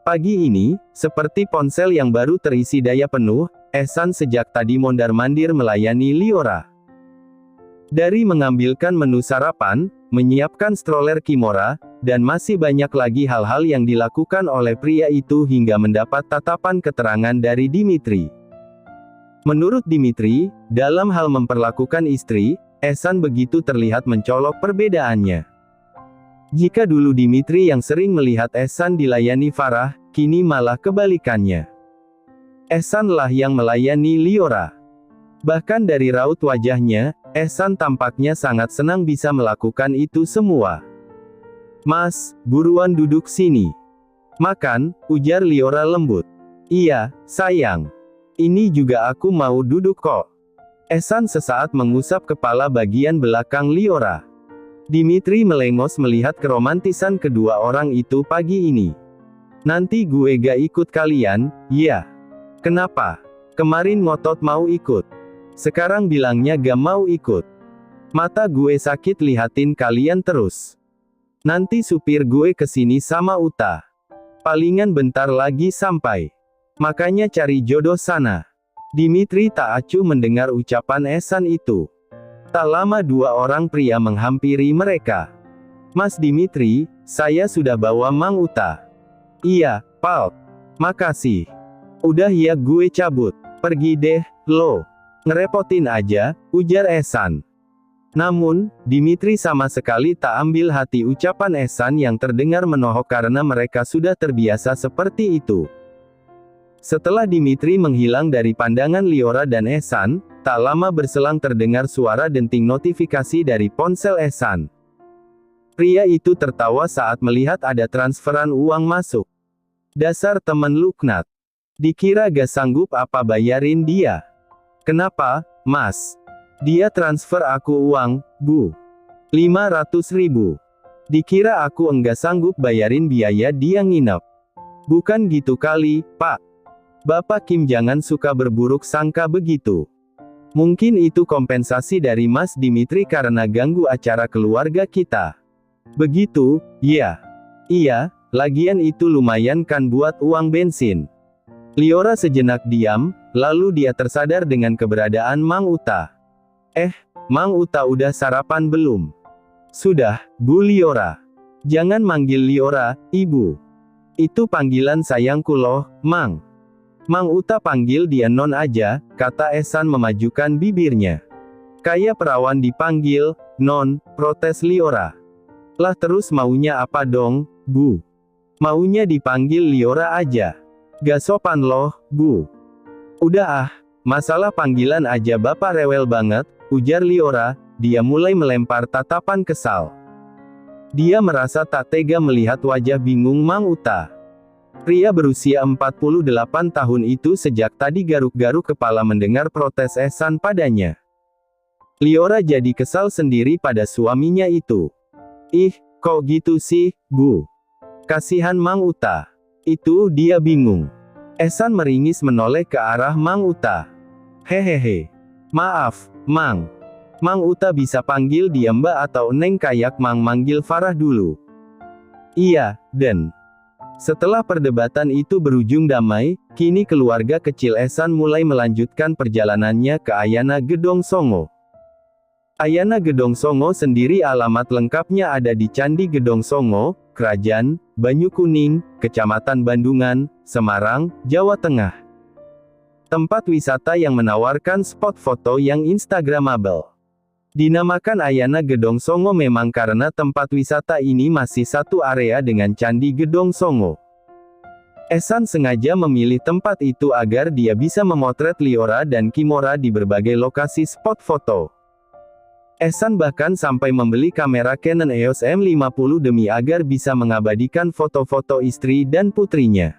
Pagi ini, seperti ponsel yang baru terisi daya penuh, Ehsan sejak tadi mondar-mandir melayani Liora. Dari mengambilkan menu sarapan, menyiapkan stroller Kimora, dan masih banyak lagi hal-hal yang dilakukan oleh pria itu hingga mendapat tatapan keterangan dari Dimitri. Menurut Dimitri, dalam hal memperlakukan istri, Ehsan begitu terlihat mencolok perbedaannya. Jika dulu Dimitri yang sering melihat Ehsan dilayani Farah, kini malah kebalikannya. Ehsan lah yang melayani Liora. Bahkan dari raut wajahnya, Ehsan tampaknya sangat senang bisa melakukan itu semua. "Mas, buruan duduk sini. Makan," ujar Liora lembut. "Iya, sayang. Ini juga aku mau duduk kok." Ehsan sesaat mengusap kepala bagian belakang Liora. Dimitri melengos melihat keromantisan kedua orang itu pagi ini. "Nanti gue gak ikut kalian, ya?" "Kenapa? Kemarin ngotot mau ikut. Sekarang bilangnya gak mau ikut. Mata gue sakit lihatin kalian terus. Nanti supir gue kesini sama Uta. Palingan bentar lagi sampai. Makanya cari jodoh sana." Dimitri tak acuh mendengar ucapan Ehsan itu. Tak lama dua orang pria menghampiri mereka. "Mas Dimitri, saya sudah bawa Mang Uta." "Iya, Pak. Makasih." "Udah ya gue cabut. Pergi deh, lo. Ngerepotin aja," ujar Ehsan. Namun, Dimitri sama sekali tak ambil hati ucapan Ehsan yang terdengar menohok karena mereka sudah terbiasa seperti itu. Setelah Dimitri menghilang dari pandangan Liora dan Ehsan, tak lama berselang terdengar suara denting notifikasi dari ponsel Ehsan. Pria itu tertawa saat melihat ada transferan uang masuk. "Dasar temen Luknat. Dikira gak sanggup apa bayarin dia." "Kenapa, Mas?" "Dia transfer aku uang, Bu. 500.000. Dikira aku enggak sanggup bayarin biaya dia nginep." "Bukan gitu kali, Pak. Bapak Kim jangan suka berburuk sangka begitu. Mungkin itu kompensasi dari Mas Dimitri karena ganggu acara keluarga kita." "Begitu, ya?" "Iya, lagian itu lumayan kan buat uang bensin." Liora sejenak diam, lalu dia tersadar dengan keberadaan Mang Uta. Mang Uta udah sarapan belum?" "Sudah, Bu Liora." "Jangan manggil Liora, Ibu. Itu panggilan sayangku loh, Mang." "Mang Uta panggil dia Non aja," kata Ehsan memajukan bibirnya. "Kayak perawan dipanggil, Non," protes Liora. "Lah terus maunya apa dong, Bu?" "Maunya dipanggil Liora aja." "Gak sopan loh, Bu." "Udah ah, masalah panggilan aja Bapak rewel banget," ujar Liora. Dia mulai melempar tatapan kesal. Dia merasa tak tega melihat wajah bingung Mang Uta. Pria berusia 48 tahun itu sejak tadi garuk-garuk kepala mendengar protes Ehsan padanya. Liora jadi kesal sendiri pada suaminya itu. "Ih, kok gitu sih, Bu? Kasihan Mang Uta." Itu dia bingung. Ehsan meringis menoleh ke arah Mang Uta. "Hehehe. Maaf, Mang. Mang Uta bisa panggil dia Mbak atau Neng kayak Mang manggil Farah dulu." "Iya, Den." Setelah perdebatan itu berujung damai, kini keluarga kecil Ehsan mulai melanjutkan perjalanannya ke Ayana Gedong Songo. Ayana Gedong Songo sendiri alamat lengkapnya ada di Candi Gedong Songo, Kerajaan Banyukuning, Kecamatan Bandungan, Semarang, Jawa Tengah. Tempat wisata yang menawarkan spot foto yang instagramable. Dinamakan Ayana Gedong Songo memang karena tempat wisata ini masih satu area dengan Candi Gedong Songo. Ehsan sengaja memilih tempat itu agar dia bisa memotret Liora dan Kimora di berbagai lokasi spot foto. Ehsan bahkan sampai membeli kamera Canon EOS M50 demi agar bisa mengabadikan foto-foto istri dan putrinya.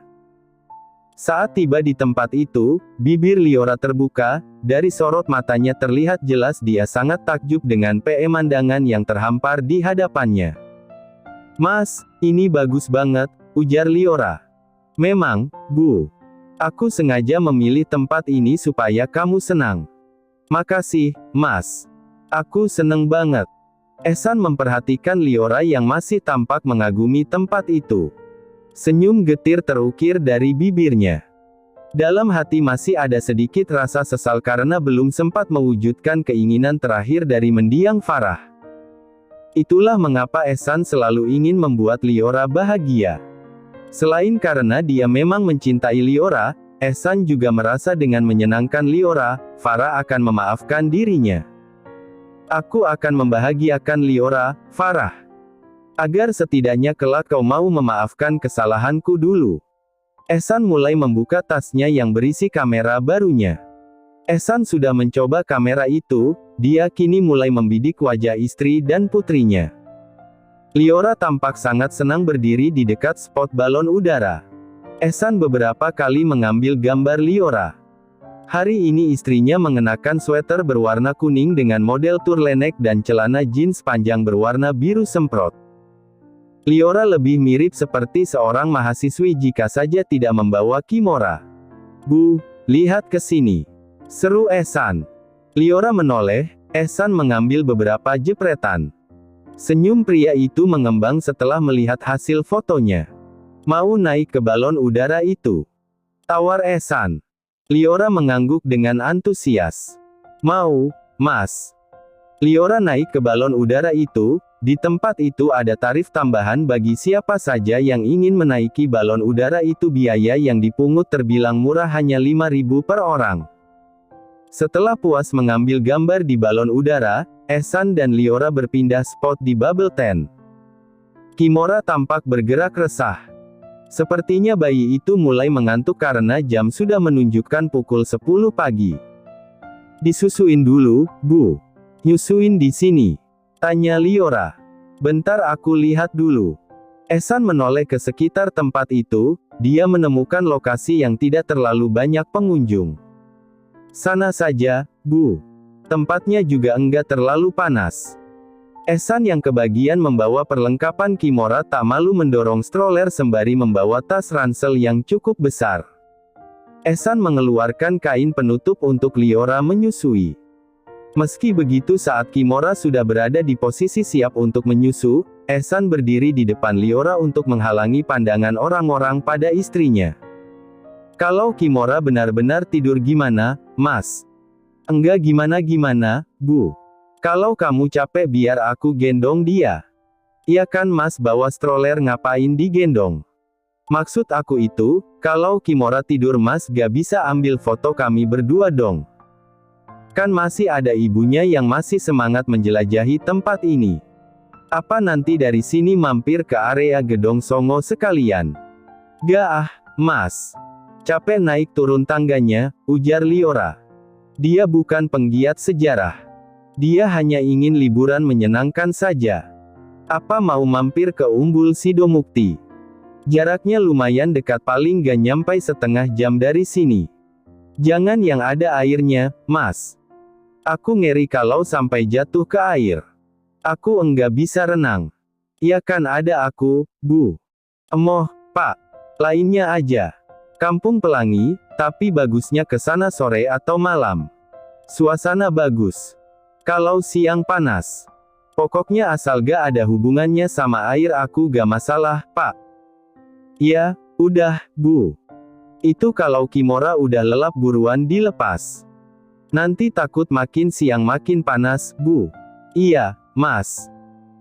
Saat tiba di tempat itu, bibir Liora terbuka, dari sorot matanya terlihat jelas dia sangat takjub dengan pemandangan yang terhampar di hadapannya. "Mas, ini bagus banget," ujar Liora. "Memang, Bu. Aku sengaja memilih tempat ini supaya kamu senang." "Makasih, Mas. Aku seneng banget." Ehsan memperhatikan Liora yang masih tampak mengagumi tempat itu. Senyum getir terukir dari bibirnya. Dalam hati masih ada sedikit rasa sesal karena belum sempat mewujudkan keinginan terakhir dari mendiang Farah. Itulah mengapa Ehsan selalu ingin membuat Liora bahagia. Selain karena dia memang mencintai Liora, Ehsan juga merasa dengan menyenangkan Liora, Farah akan memaafkan dirinya. Aku akan membahagiakan Liora, Farah. Agar setidaknya kelak kau mau memaafkan kesalahanku dulu. Ehsan mulai membuka tasnya yang berisi kamera barunya. Ehsan sudah mencoba kamera itu, dia kini mulai membidik wajah istri dan putrinya. Liora tampak sangat senang berdiri di dekat spot balon udara. Ehsan beberapa kali mengambil gambar Liora. Hari ini istrinya mengenakan sweater berwarna kuning dengan model turtleneck dan celana jeans panjang berwarna biru semprot. Liora lebih mirip seperti seorang mahasiswi jika saja tidak membawa kimora. Bu, lihat ke sini. Seru Ehsan. Liora menoleh, Ehsan mengambil beberapa jepretan. Senyum pria itu mengembang setelah melihat hasil fotonya. Mau naik ke balon udara itu? Tawar Ehsan. Liora mengangguk dengan antusias. Mau, Mas. Liora naik ke balon udara itu. Di tempat itu ada tarif tambahan bagi siapa saja yang ingin menaiki balon udara itu. Biaya yang dipungut terbilang murah, hanya 5.000 per orang. Setelah puas mengambil gambar di balon udara, Ehsan dan Liora berpindah spot di bubble tent. Kimora tampak bergerak resah. Sepertinya bayi itu mulai mengantuk karena jam sudah menunjukkan pukul 10 pagi. Disusuin dulu, Bu. Nyusuin di sini. Tanya Liora. Bentar aku lihat dulu. Ehsan menoleh ke sekitar tempat itu, dia menemukan lokasi yang tidak terlalu banyak pengunjung. Sana saja, Bu. Tempatnya juga enggak terlalu panas. Ehsan yang kebagian membawa perlengkapan kimora tak malu mendorong stroller sembari membawa tas ransel yang cukup besar. Ehsan mengeluarkan kain penutup untuk Liora menyusui. Meski begitu, saat kimora sudah berada di posisi siap untuk menyusu, Ehsan berdiri di depan Liora untuk menghalangi pandangan orang-orang pada istrinya. Kalau kimora benar-benar tidur gimana, Mas? Enggak gimana-gimana, Bu. Kalau kamu capek biar aku gendong dia. Iya kan Mas, bawa stroller ngapain digendong? Maksud aku itu, kalau kimora tidur Mas gak bisa ambil foto kami berdua dong. Kan masih ada ibunya yang masih semangat menjelajahi tempat ini. Apa nanti dari sini mampir ke area Gedong Songo sekalian? Gak ah, Mas. Capek naik turun tangganya, ujar Liora. Dia bukan penggiat sejarah. Dia hanya ingin liburan menyenangkan saja. Apa mau mampir ke Umbul Sidomukti? Jaraknya lumayan dekat, paling gak nyampai setengah jam dari sini. Jangan yang ada airnya, Mas. Aku ngeri kalau sampai jatuh ke air. Aku enggak bisa renang. Ya kan ada aku, Bu. Emoh, Pak. Lainnya aja. Kampung Pelangi, tapi bagusnya ke sana sore atau malam. Suasana bagus. Kalau siang panas. Pokoknya asal gak ada hubungannya sama air aku gak masalah, Pak. Ya, udah, Bu. Itu kalau kimora udah lelap buruan dilepas. Nanti takut makin siang makin panas, Bu. Iya, Mas.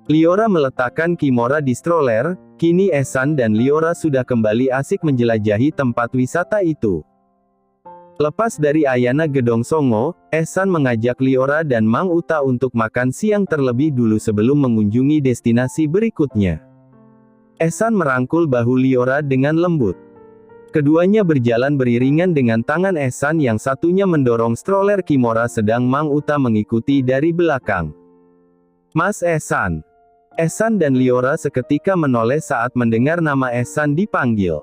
Liora meletakkan kimora di stroller, kini Ehsan dan Liora sudah kembali asik menjelajahi tempat wisata itu. Lepas dari Ayana Gedong Songo, Ehsan mengajak Liora dan Mang Uta untuk makan siang terlebih dulu sebelum mengunjungi destinasi berikutnya. Ehsan merangkul bahu Liora dengan lembut. Keduanya berjalan beriringan dengan tangan Ehsan yang satunya mendorong stroller kimora sedang Mang Uta mengikuti dari belakang. Mas Ehsan. Ehsan dan Liora seketika menoleh saat mendengar nama Ehsan dipanggil.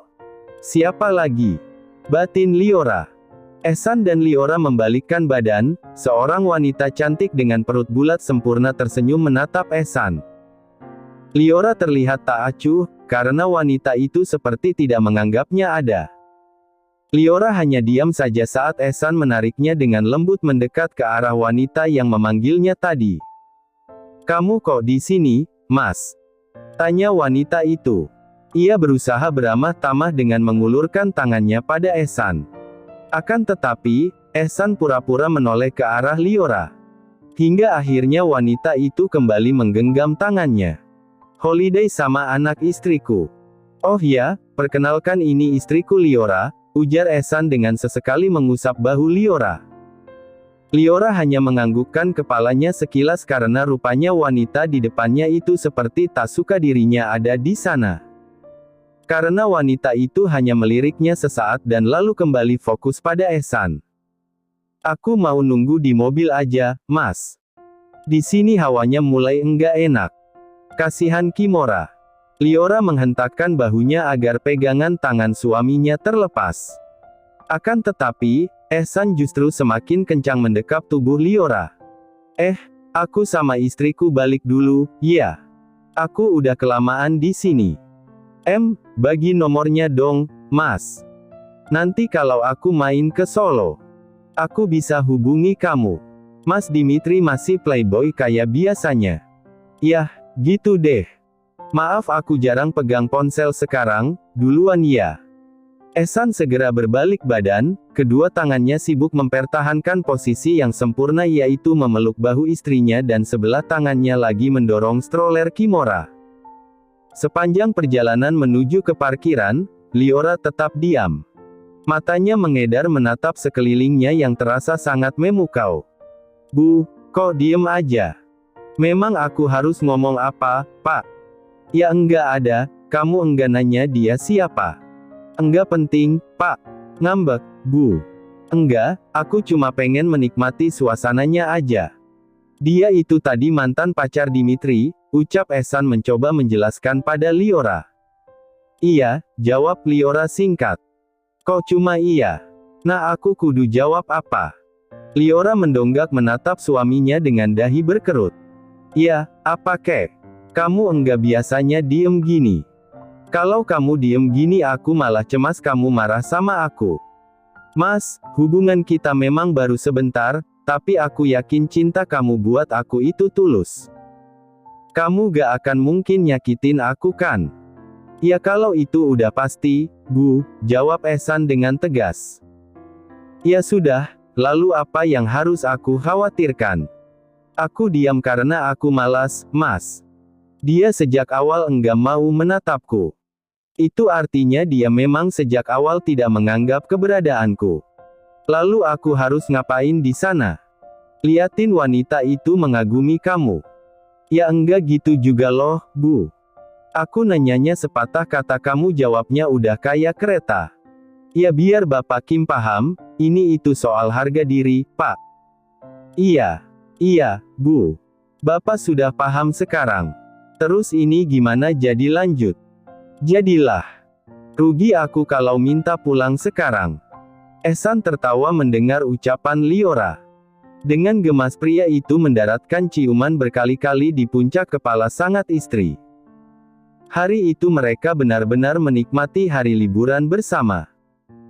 Siapa lagi? Batin Liora. Ehsan dan Liora membalikkan badan, seorang wanita cantik dengan perut bulat sempurna tersenyum menatap Ehsan. Liora terlihat tak acuh, karena wanita itu seperti tidak menganggapnya ada. Liora hanya diam saja saat Ehsan menariknya dengan lembut mendekat ke arah wanita yang memanggilnya tadi. Kamu kok di sini, Mas? Tanya wanita itu. Ia berusaha beramah tamah dengan mengulurkan tangannya pada Ehsan. Akan tetapi, Ehsan pura-pura menoleh ke arah Liora. Hingga akhirnya wanita itu kembali menggenggam tangannya. "Holiday sama anak istriku." "Oh ya, perkenalkan ini istriku Liora," ujar Ehsan dengan sesekali mengusap bahu Liora. Liora hanya menganggukkan kepalanya sekilas karena rupanya wanita di depannya itu seperti tak suka dirinya ada di sana. Karena wanita itu hanya meliriknya sesaat dan lalu kembali fokus pada Ehsan. "Aku mau nunggu di mobil aja, Mas. Di sini hawanya mulai enggak enak." Kasihan Kimora. Liora menghentakkan bahunya agar pegangan tangan suaminya terlepas. Akan tetapi, Ehsan justru semakin kencang mendekap tubuh Liora. Aku sama istriku balik dulu, ya. Aku udah kelamaan di sini. Bagi nomornya dong, Mas. Nanti kalau aku main ke Solo, aku bisa hubungi kamu. Mas Dimitri masih playboy kayak biasanya. Yah, gitu deh. Maaf aku jarang pegang ponsel sekarang, duluan ya. Ehsan segera berbalik badan, kedua tangannya sibuk mempertahankan posisi yang sempurna yaitu memeluk bahu istrinya dan sebelah tangannya lagi mendorong stroller Kimora. Sepanjang perjalanan menuju ke parkiran, Liora tetap diam. Matanya mengedar menatap sekelilingnya yang terasa sangat memukau. "Bu, kok diem aja? Memang aku harus ngomong apa, Pak?" "Ya enggak ada, kamu enggak nanya dia siapa." "Enggak penting, Pak." "Ngambek, Bu." "Enggak, aku cuma pengen menikmati suasananya aja. Dia itu tadi mantan pacar Dimitri," ucap Ehsan mencoba menjelaskan pada Liora. "Iya," jawab Liora singkat. "Kok cuma iya? Nah aku kudu jawab apa?" Liora mendonggak menatap suaminya dengan dahi berkerut. "Ya, apa kek? Kamu enggak biasanya diem gini. Kalau kamu diem gini aku malah cemas kamu marah sama aku. Mas, hubungan kita memang baru sebentar, tapi aku yakin cinta kamu buat aku itu tulus. Kamu gak akan mungkin nyakitin aku kan?" "Ya kalau itu udah pasti, Bu," jawab Ehsan dengan tegas. "Ya sudah, lalu apa yang harus aku khawatirkan? Aku diam karena aku malas, Mas. Dia sejak awal enggak mau menatapku. Itu artinya dia memang sejak awal tidak menganggap keberadaanku. Lalu aku harus ngapain di sana? Liatin wanita itu mengagumi kamu." "Ya enggak gitu juga loh, Bu. Aku nanyanya sepatah kata kamu jawabnya udah kayak kereta." "Ya biar Bapak Kim paham, ini itu soal harga diri, Pak." Iya, Bu. Bapak sudah paham sekarang. Terus ini gimana jadi lanjut?" "Jadilah. Rugi aku kalau minta pulang sekarang." Ehsan tertawa mendengar ucapan Liora. Dengan gemas pria itu mendaratkan ciuman berkali-kali di puncak kepala sangat istri. Hari itu mereka benar-benar menikmati hari liburan bersama.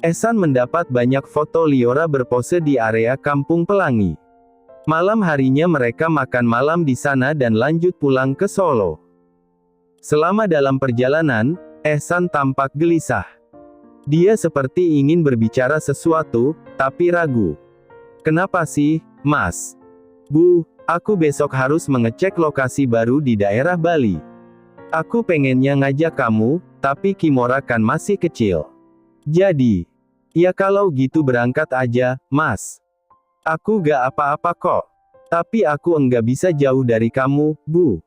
Ehsan mendapat banyak foto Liora berpose di area Kampung Pelangi. Malam harinya mereka makan malam di sana dan lanjut pulang ke Solo. Selama dalam perjalanan, Ehsan tampak gelisah. Dia seperti ingin berbicara sesuatu, tapi ragu. "Kenapa sih, Mas?" "Bu, aku besok harus mengecek lokasi baru di daerah Bali. Aku pengennya ngajak kamu, tapi Kimora kan masih kecil. Jadi, ya kalau gitu berangkat aja, Mas. Aku gak apa-apa kok. Tapi aku enggak bisa jauh dari kamu, Bu."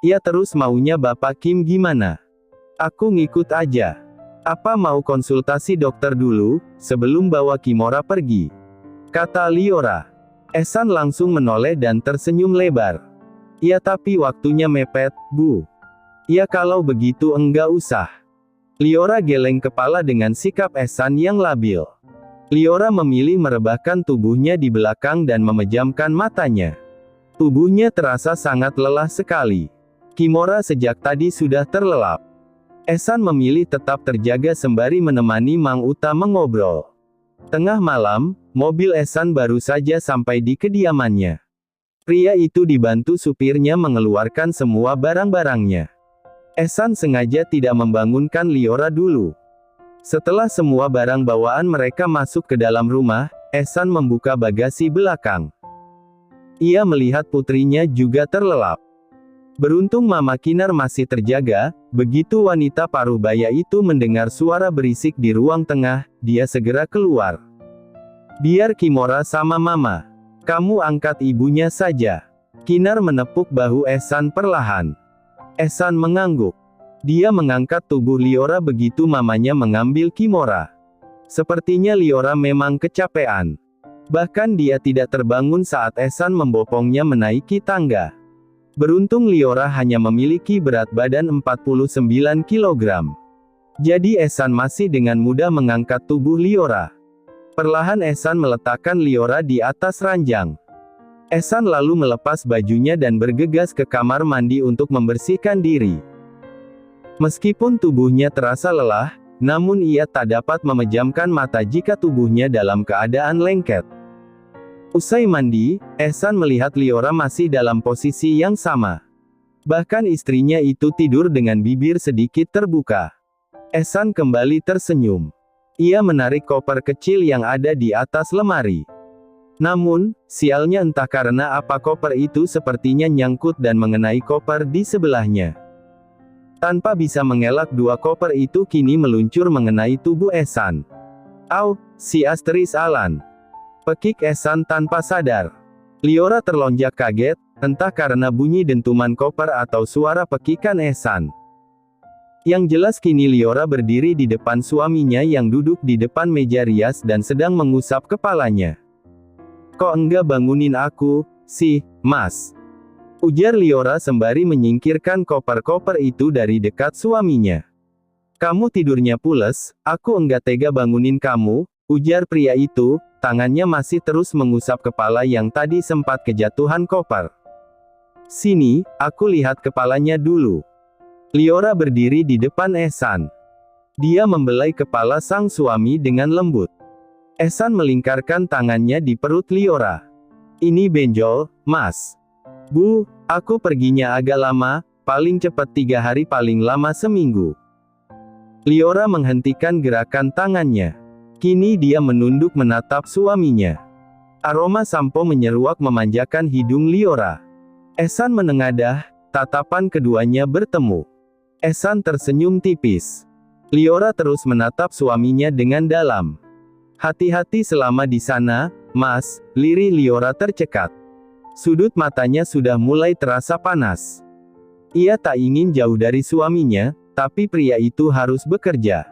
"Ya terus maunya Bapak Kim gimana? Aku ngikut aja. Apa mau konsultasi dokter dulu, sebelum bawa Kimora pergi?" kata Liora. Ehsan langsung menoleh dan tersenyum lebar. "Ya tapi waktunya mepet, Bu." "Ya kalau begitu enggak usah." Liora geleng kepala dengan sikap Ehsan yang labil. Liora memilih merebahkan tubuhnya di belakang dan memejamkan matanya. Tubuhnya terasa sangat lelah sekali. Kimora sejak tadi sudah terlelap. Ehsan memilih tetap terjaga sembari menemani Mang Uta mengobrol. Tengah malam, mobil Ehsan baru saja sampai di kediamannya. Pria itu dibantu supirnya mengeluarkan semua barang-barangnya. Ehsan sengaja tidak membangunkan Liora dulu. Setelah semua barang bawaan mereka masuk ke dalam rumah, Ehsan membuka bagasi belakang. Ia melihat putrinya juga terlelap. Beruntung Mama Kinar masih terjaga, begitu wanita paruh baya itu mendengar suara berisik di ruang tengah, dia segera keluar. Biar Kimora sama Mama. Kamu angkat ibunya saja. Kinar menepuk bahu Ehsan perlahan. Ehsan mengangguk. Dia mengangkat tubuh Liora begitu mamanya mengambil Kimora. Sepertinya Liora memang kecapean. Bahkan dia tidak terbangun saat Ehsan membopongnya menaiki tangga. Beruntung Liora hanya memiliki berat badan 49 kg. Jadi Ehsan masih dengan mudah mengangkat tubuh Liora. Perlahan Ehsan meletakkan Liora di atas ranjang. Ehsan lalu melepas bajunya dan bergegas ke kamar mandi untuk membersihkan diri. Meskipun tubuhnya terasa lelah, namun ia tak dapat memejamkan mata jika tubuhnya dalam keadaan lengket. Usai mandi, Ehsan melihat Liora masih dalam posisi yang sama. Bahkan istrinya itu tidur dengan bibir sedikit terbuka. Ehsan kembali tersenyum. Ia menarik koper kecil yang ada di atas lemari. Namun, sialnya entah karena apa koper itu sepertinya nyangkut dan mengenai koper di sebelahnya. Tanpa bisa mengelak dua koper itu kini meluncur mengenai tubuh Ehsan. Au, si asteris Alan. Pekik Ehsan tanpa sadar. Liora terlonjak kaget, entah karena bunyi dentuman koper atau suara pekikan Ehsan. Yang jelas kini Liora berdiri di depan suaminya yang duduk di depan meja rias dan sedang mengusap kepalanya. Kok enggak bangunin aku, sih, Mas? Ujar Liora sembari menyingkirkan koper-koper itu dari dekat suaminya. Kamu tidurnya pules, aku enggak tega bangunin kamu, ujar pria itu, tangannya masih terus mengusap kepala yang tadi sempat kejatuhan koper. Sini, aku lihat kepalanya dulu. Liora berdiri di depan Ehsan. Dia membelai kepala sang suami dengan lembut. Ehsan melingkarkan tangannya di perut Liora. Ini benjol, Mas. Bu, aku perginya agak lama, paling cepat 3 hari paling lama seminggu. Liora menghentikan gerakan tangannya. Kini dia menunduk menatap suaminya. Aroma sampo menyeruak memanjakan hidung Liora. Ehsan menengadah, tatapan keduanya bertemu. Ehsan tersenyum tipis. Liora terus menatap suaminya dengan dalam. Hati-hati selama di sana, Mas, lirih Liora tercekat. Sudut matanya sudah mulai terasa panas. Ia tak ingin jauh dari suaminya, tapi pria itu harus bekerja.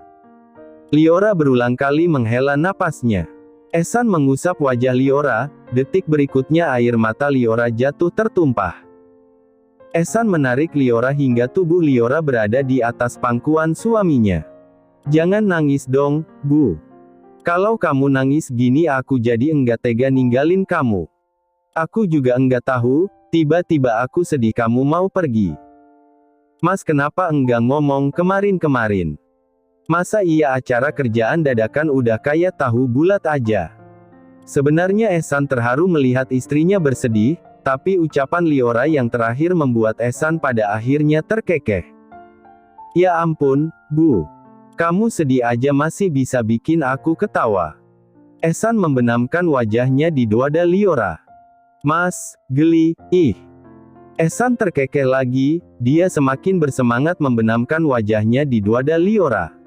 Liora berulang kali menghela napasnya. Ehsan mengusap wajah Liora, detik berikutnya air mata Liora jatuh tertumpah. Ehsan menarik Liora hingga tubuh Liora berada di atas pangkuan suaminya. Jangan nangis dong, Bu. Kalau kamu nangis gini aku jadi enggak tega ninggalin kamu. Aku juga enggak tahu, tiba-tiba aku sedih kamu mau pergi. Mas kenapa enggak ngomong kemarin-kemarin? Masa iya acara kerjaan dadakan udah kayak tahu bulat aja? Sebenarnya Ehsan terharu melihat istrinya bersedih, tapi ucapan Liora yang terakhir membuat Ehsan pada akhirnya terkekeh. Ya ampun, Bu. Kamu sedih aja masih bisa bikin aku ketawa. Ehsan membenamkan wajahnya di dada Liora. Mas, geli, ih. Ehsan terkekeh lagi, dia semakin bersemangat membenamkan wajahnya di dada Liora.